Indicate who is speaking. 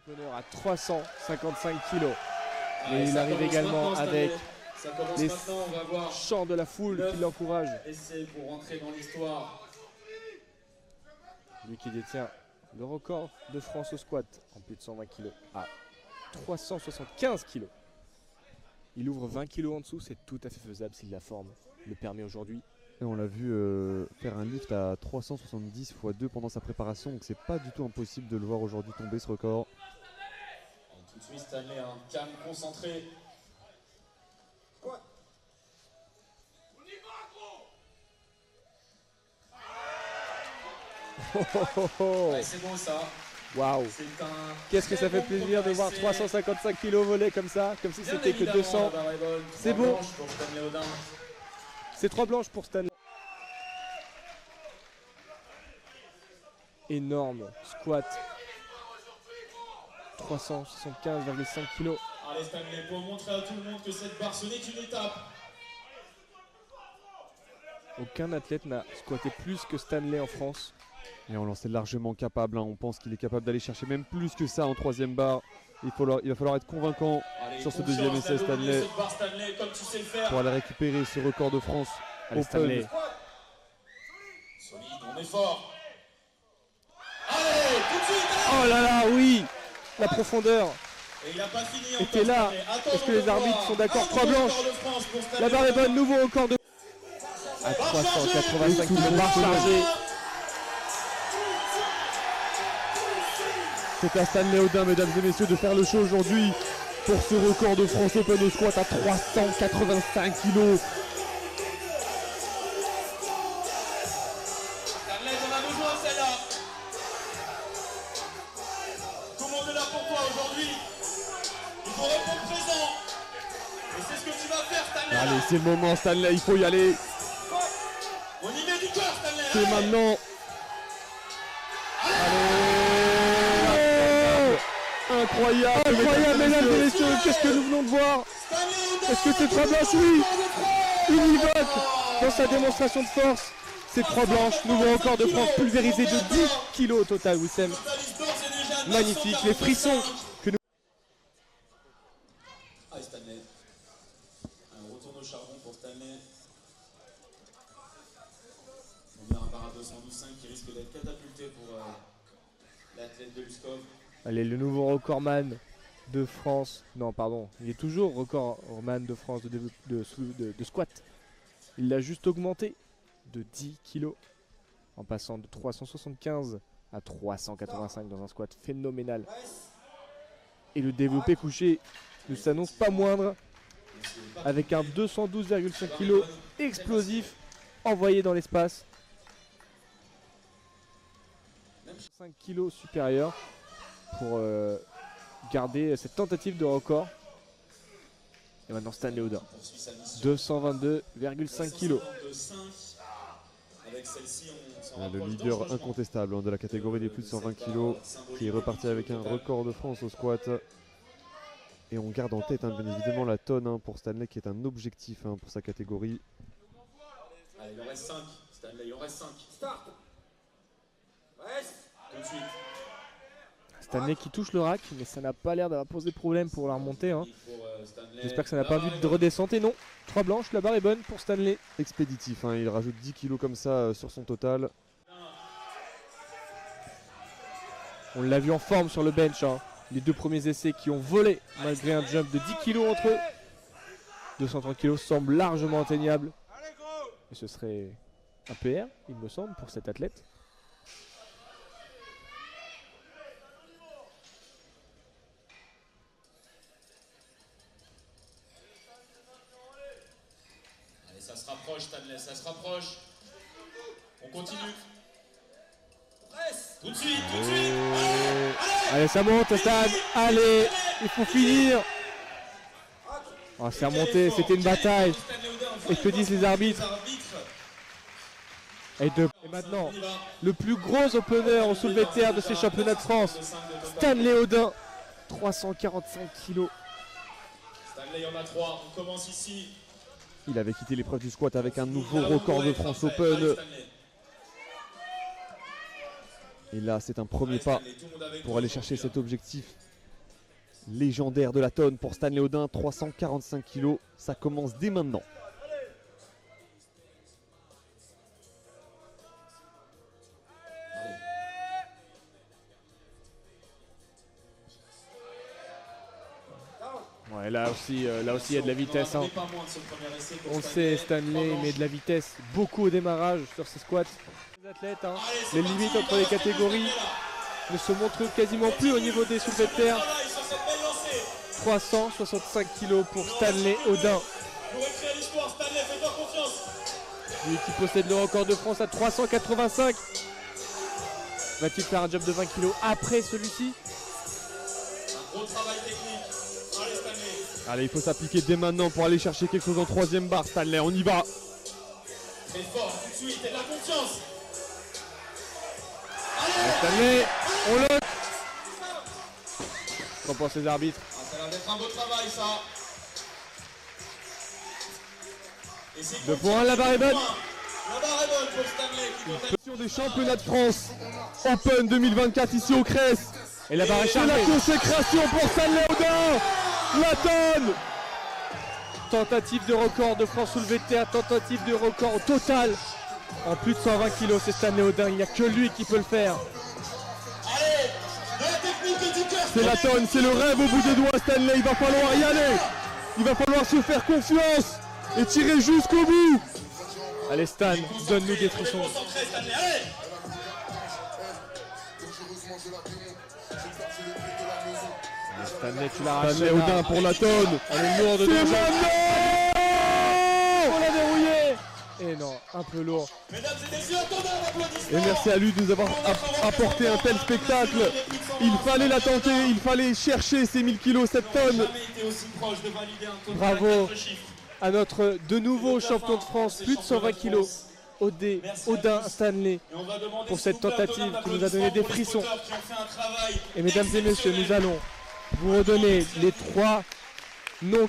Speaker 1: L'opener à 355 kg. Mais il arrive également avec les chants de la foule qui l'encouragent.
Speaker 2: Pour rentrer dans l'histoire.
Speaker 1: Lui qui détient le record de France au squat en plus de 120 kg à 375 kg. Il ouvre 20 kg en dessous, c'est tout à fait faisable si la forme le permet aujourd'hui.
Speaker 3: Et on l'a vu faire un lift à 370 x 2 pendant sa préparation, donc c'est pas du tout impossible de le voir aujourd'hui tomber ce record.
Speaker 2: Et tout de suite Stanley, un calme, concentré. Ouais, c'est bon ça.
Speaker 1: Waouh! Qu'est-ce que ça fait plaisir de voir 355 kg voler comme ça, comme si c'était que 200. C'est bon. C'est 3 blanches pour Stanley. Énorme squat. 375,5 kg.
Speaker 2: Allez Stanley, pour montrer à tout le monde que cette barre, ce n'est qu'une étape.
Speaker 1: Aucun athlète n'a squatté plus que Stanley en France.
Speaker 3: Et on l'en est largement capable, hein. On pense qu'il est capable d'aller chercher même plus que ça en troisième barre. Il va falloir être convaincant sur ce deuxième essai Stanley
Speaker 2: comme tu sais le faire.
Speaker 3: pour aller récupérer ce record de France.
Speaker 1: Allez Stanley.
Speaker 2: Solide, on est fort. Allez, tout de suite.
Speaker 1: Oh là là, oui! La profondeur
Speaker 2: Et il a pas fini
Speaker 1: était là. Est-ce que les arbitres sont d'accord? 3 blanches. La barre est bonne, nouveau record de... À 385 kg, barre chargée.
Speaker 3: C'est à Stanley Audin, mesdames et messieurs, de faire le show aujourd'hui pour ce record de France Open au squat à 385 kg.
Speaker 2: Stanley, on a besoin de celle-là. Tout le monde est là pour toi aujourd'hui. Il faut répondre présent. Et c'est ce que tu vas faire, Stanley.
Speaker 3: Allez, c'est le moment Stanley, il faut y aller.
Speaker 2: On y met du cœur, Stanley.
Speaker 3: C'est maintenant. Incroyable,
Speaker 1: Incroyable, mesdames et messieurs, qu'est-ce que nous venons de voir? Est-ce que c'est 3 blanches? Oui! Univoque dans sa démonstration de force. C'est 3 blanches, nouveau record de France pulvérisé de 10 kg au total, Wissem. Magnifique, les frissons que nous...
Speaker 2: Allez Stanley. Un retour au charbon pour Stanley. On vient un barre à 212,5 qui risque d'être catapulté pour l'athlète de Luskov.
Speaker 1: Allez, le nouveau recordman de France. Non, pardon, il est toujours recordman de France de squat. Il l'a juste augmenté de 10 kg en passant de 375 à 385 dans un squat phénoménal. Et le développé couché ne s'annonce pas moindre avec un 212,5 kg explosif envoyé dans l'espace. 5 kg supérieur pour garder cette tentative de record. Et maintenant Stanley Audin, 222,5 kg.
Speaker 3: Le leader incontestable de la catégorie des plus de 120 kg qui est reparti avec un record de France au squat. Et on garde en tête bien évidemment la tonne pour Stanley qui est un objectif pour sa catégorie.
Speaker 2: Allez, il en reste 5. Stanley, il en reste 5. Start. Reste. Tout de suite.
Speaker 1: Stanley qui touche le rack, mais ça n'a pas l'air d'avoir posé problème pour la remontée. J'espère que ça n'a pas envie de redescendre. Et non, 3 blanches, la barre est bonne pour Stanley.
Speaker 3: Expéditif, il rajoute 10 kg comme ça sur son total.
Speaker 1: On l'a vu en forme sur le bench. Les 2 premiers essais qui ont volé malgré un jump de 10 kg entre eux. 230 kg semble largement atteignable. Et ce serait un PR, il me semble, pour cet athlète.
Speaker 2: Ça se rapproche, Stanley, ça se rapproche. On continue. Reste. Tout de suite, tout de suite.
Speaker 1: Allez, ça monte, Stan. Allez, il faut finir. Oh, c'est remonté, c'était une bataille. Et que disent les arbitres? Et maintenant, le plus gros opener au soulevé de terre de ces championnats de France, Stanley Audin, 345 kg.
Speaker 2: Stanley, il y en a 3, on commence ici.
Speaker 3: Il avait quitté l'épreuve du squat avec un nouveau record de France Open. Et là, c'est un premier pas pour aller chercher cet objectif légendaire de la tonne pour Stanley Audin, 345 kg. Ça commence dès maintenant.
Speaker 1: Ouais, là aussi, il y a de la vitesse. Hein. On le sait, Stanley met de la vitesse beaucoup au démarrage sur ses squats. Les athlètes, hein, les limites entre les catégories ne se montrent quasiment plus au niveau des soulevés de terre. 365 kg pour Stanley Audin. Lui qui possède le record de France à 385. Va-t-il faire un job de 20 kg après celui-ci?
Speaker 2: Gros travail technique. Allez, Stanley.
Speaker 3: Allez, il faut s'appliquer dès maintenant pour aller chercher quelque chose en troisième barre. Stanley, on y va.
Speaker 2: Très fort, tout de suite, et de la confiance.
Speaker 1: Stanley, on le... Qu'en pensent les arbitres?
Speaker 2: Ça a l'air d'être un beau travail, ça.
Speaker 1: 2 points, la barre est bonne.
Speaker 2: La barre est bonne pour Stanley qui doit être...
Speaker 3: Des championnats de France Open 2024 ici au Crès.
Speaker 1: Et la barre est
Speaker 3: C'est
Speaker 1: chargée.
Speaker 3: la consécration pour Stanley Audin. La tonne.
Speaker 1: Tentative de record de France soulevé de terre, tentative de record au total. En plus de 120 kg, c'est Stanley Audin, il n'y a que lui qui peut le faire.
Speaker 2: Allez, de la technique et du cœur.
Speaker 3: C'est la tonne, c'est le rêve au bout des doigts Stanley. Il va falloir y aller. Il va falloir se faire confiance et tirer jusqu'au bout.
Speaker 1: Allez Stan, donne-nous des frissons.
Speaker 2: Concentré, Stanley, allez.
Speaker 1: Stanley, tu l'arraches.
Speaker 3: Stanley Audin pour la tonne.
Speaker 1: Elle est lourde de
Speaker 3: C'est
Speaker 1: danger.
Speaker 3: maintenant.
Speaker 1: On l'a verrouillé. Et non, un peu lourd.
Speaker 2: Mesdames et messieurs, attendez un applaudissement.
Speaker 3: Et merci à lui de nous avoir apporté un tel spectacle. Il fallait la tenter, il fallait chercher ces 1000 kilos, cette tonne.
Speaker 2: Jamais été aussi proche de valider un total
Speaker 1: Bravo.
Speaker 2: à 4 chiffres.
Speaker 1: À notre de nouveau champion de France, plus de 120 kg. Audin Stanley.
Speaker 2: Et on va demander
Speaker 1: Pour cette
Speaker 2: s'il vous plaît, un
Speaker 1: tentative
Speaker 2: tonnerre
Speaker 1: qui nous a donné des
Speaker 2: d'applaudissements
Speaker 1: frissons.
Speaker 2: pour les spotters qui ont fait un travail
Speaker 1: Et mesdames et messieurs, nous allons vous redonner les 3 noms